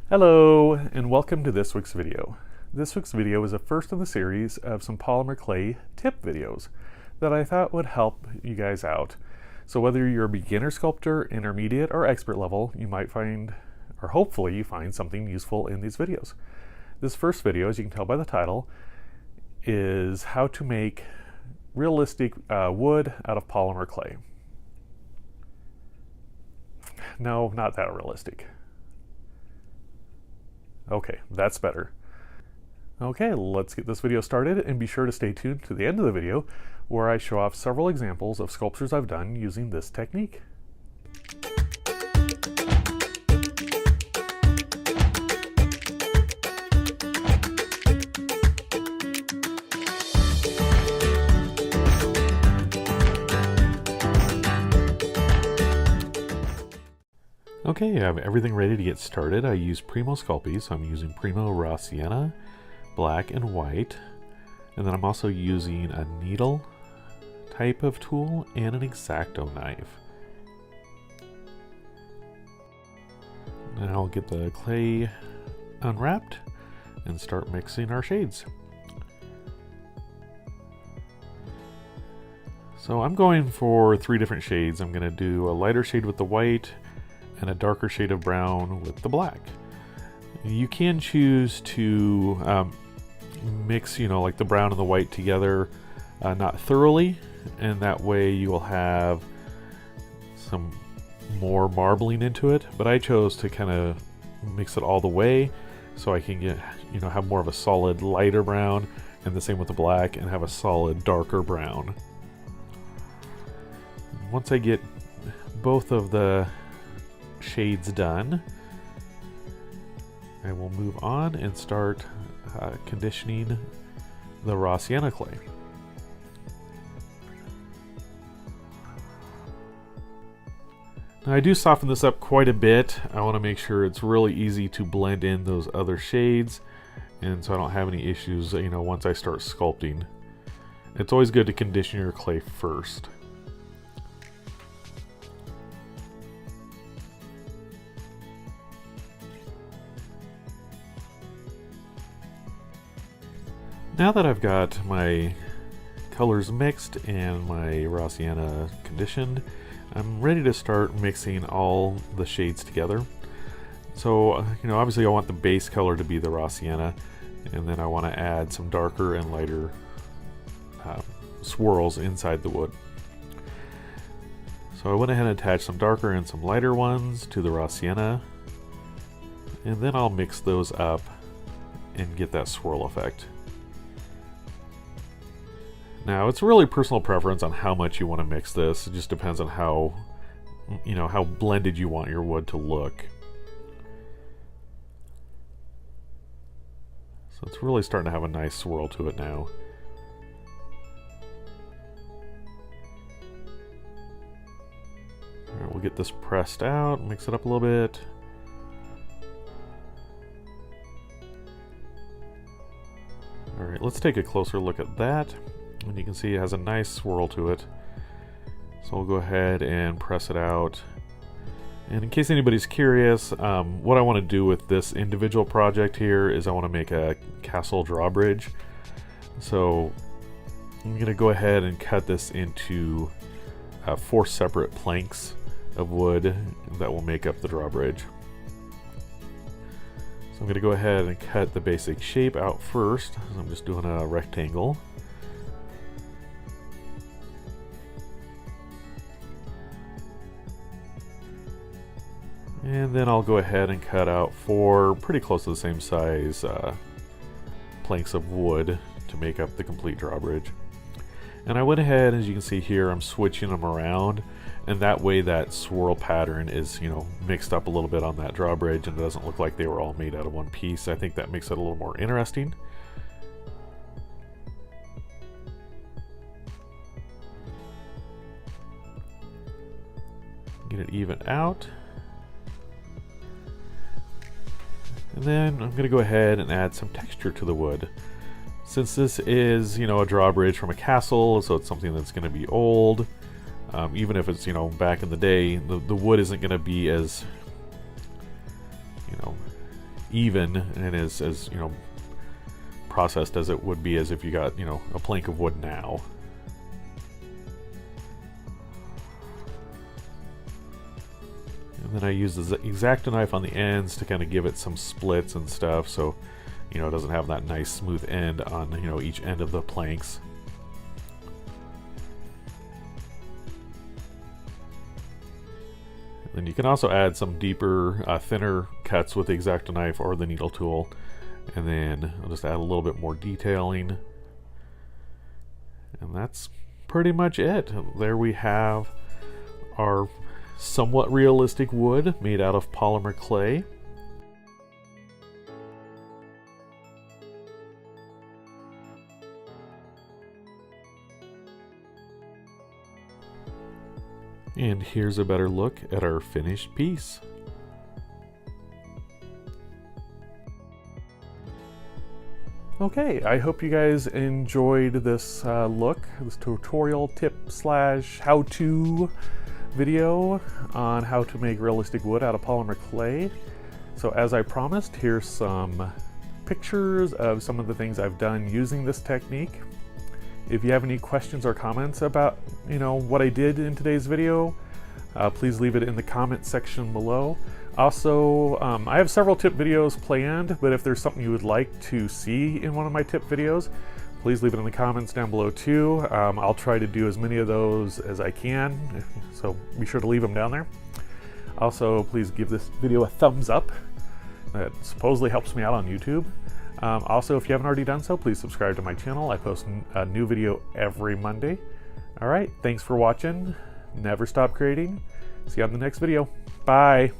Hello, and welcome to this week's video. This week's video is the first in the series of some Polymer Clay tip videos that I thought would help you guys out. So whether you're a beginner sculptor, intermediate, or expert level, you might find, or hopefully you find something useful in these videos. This first video, as you can tell by the title, is how to make realistic wood out of polymer clay. No, not that realistic. Okay, that's better. Okay, let's get this video started, and be sure to stay tuned to the end of the video where I show off several examples of sculptures I've done using this technique. Okay, I have everything ready to get started. I use Premo Sculpey, so I'm using Premo raw sienna, black and white, and then I'm also using a needle type of tool and an exacto knife. And I'll get the clay unwrapped and start mixing our shades. So I'm going for 3 different shades. I'm going to do a lighter shade with the white and a darker shade of brown with the black. You can choose to mix, like the brown and the white together, not thoroughly, and that way you will have some more marbling into it. But I chose to kind of mix it all the way so I can get, have more of a solid lighter brown, and the same with the black, and have a solid darker brown. Once I get both of the shades done, I will move on and start conditioning the raw sienna clay. Now I do soften this up quite a bit. I want to make sure it's really easy to blend in those other shades, and so I don't have any issues, once I start sculpting. It's always good to condition your clay first. Now that I've got my colors mixed and my raw sienna conditioned, I'm ready to start mixing all the shades together. So, obviously I want the base color to be the raw sienna, and then I want to add some darker and lighter swirls inside the wood. So I went ahead and attached some darker and some lighter ones to the raw sienna, and then I'll mix those up and get that swirl effect. Now, it's really personal preference on how much you want to mix this. It just depends on how, how blended you want your wood to look. So it's really starting to have a nice swirl to it now. All right, we'll get this pressed out, mix it up a little bit. All right, let's take a closer look at that. And you can see it has a nice swirl to it. So we'll go ahead and press it out. And in case anybody's curious, what I want to do with this individual project here is I want to make a castle drawbridge. So I'm going to go ahead and cut this into 4 separate planks of wood that will make up the drawbridge. So I'm going to go ahead and cut the basic shape out first. So I'm just doing a rectangle. And then I'll go ahead and cut out 4 pretty close to the same size planks of wood to make up the complete drawbridge. And I went ahead, as you can see here, I'm switching them around, and that way that swirl pattern is, mixed up a little bit on that drawbridge, and it doesn't look like they were all made out of one piece. I think that makes it a little more interesting. Get it even out. And then I'm going to go ahead and add some texture to the wood. Since this is, a drawbridge from a castle, so it's something that's going to be old, even if it's, back in the day, the wood isn't going to be as, even and as you know, processed as it would be as if you got, you know, a plank of wood now. And then I use the exacto knife on the ends to kind of give it some splits and stuff, so you know it doesn't have that nice smooth end on, you know, each end of the planks. And then you can also add some deeper, thinner cuts with the exacto knife or the needle tool. And then I'll just add a little bit more detailing. And that's pretty much it. There we have our somewhat realistic wood made out of polymer clay. And here's a better look at our finished piece. Okay, I hope you guys enjoyed this this tutorial tip slash how-to video on how to make realistic wood out of polymer clay. So as I promised, here's some pictures of some of the things I've done using this technique. If you have any questions or comments about, you know, what I did in today's video, please leave it in the comment section below. Also, I have several tip videos planned, but if there's something you would like to see in one of my tip videos, please leave it in the comments down below too. I'll try to do as many of those as I can, so be sure to leave them down there. Also, please give this video a thumbs up. That supposedly helps me out on YouTube. Also, if you haven't already done so, please subscribe to my channel. I post a new video every Monday. All right, thanks for watching. Never stop creating. See you on the next video. Bye.